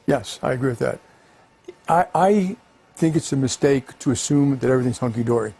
Yes, I agree with that. I think it's a mistake to assume that everything's hunky-dory.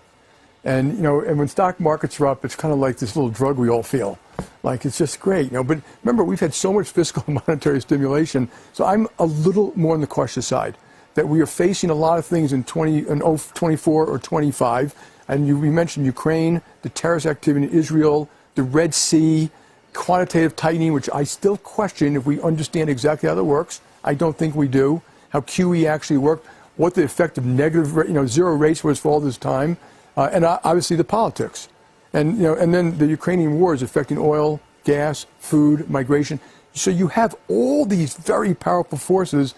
And, and when stock markets are up, it's kind of like this little drug we all feel. Like, it's just great, But remember, we've had so much fiscal and monetary stimulation, so I'm a little more on the cautious side, that we are facing a lot of things in 24 or 25. And we mentioned Ukraine, the terrorist activity in Israel, the Red Sea, quantitative tightening, which I still question if we understand exactly how that works. I don't think we do. How QE actually worked, what the effect of negative, zero rates was for all this time, and obviously the politics. And, and then the Ukrainian war is affecting oil, gas, food, migration. So you have all these very powerful forces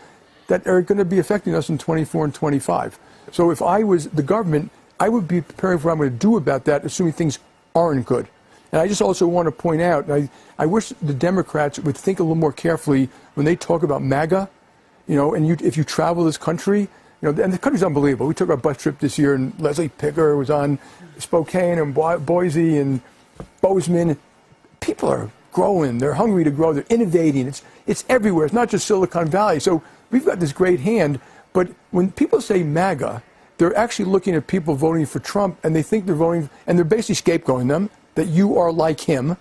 that are going to be affecting us in 24 and 25. So if I was the government, I would be preparing for what I'm going to do about that, assuming things aren't good. And I just also want to point out, and I wish the Democrats would think a little more carefully when they talk about MAGA, and if you travel this country, and the country's unbelievable. We took our bus trip this year, and Leslie Picker was on Spokane and Boise and Bozeman. People are growing. They're hungry to grow. They're innovating. It's everywhere. It's not just Silicon Valley. So we've got this great hand. But when people say MAGA, they're actually looking at people voting for Trump, and they think they're voting, and they're basically scapegoating them, that you are like him.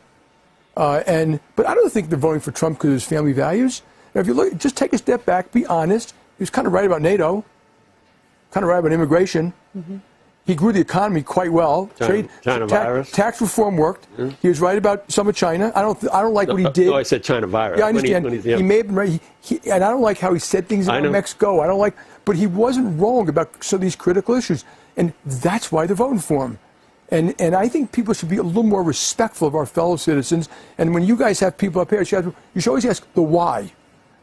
But I don't think they're voting for Trump because of his family values. Now, if you look, just take a step back, be honest. He was kind of right about NATO, kind of right about immigration. Mm-hmm. He grew the economy quite well. China virus. Tax reform worked. Mm-hmm. He was right about some of China. I don't like what he did. No, I said China virus. Yeah, I understand. He may have been right. And I don't like how he said things about Mexico. I don't like, but he wasn't wrong about some of these critical issues, and that's why they're voting for him. And I think people should be a little more respectful of our fellow citizens. And when you guys have people up here, you should always ask the why.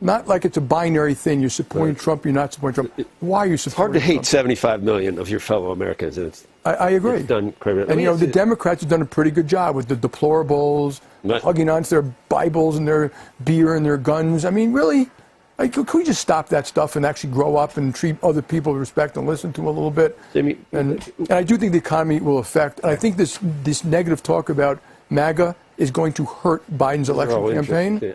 Not like it's a binary thing. You're supporting Trump, you're not supporting Trump. Why are you supporting Trump? It's hard to hate 75 million of your fellow Americans. And I agree. It's done criminal. And, the Democrats have done a pretty good job with the deplorables, hugging onto their Bibles and their beer and their guns. I mean, really? Could we just stop that stuff and actually grow up and treat other people with respect and listen to them a little bit? And I do think the economy will affect. And I think this negative talk about MAGA is going to hurt Biden's election campaign.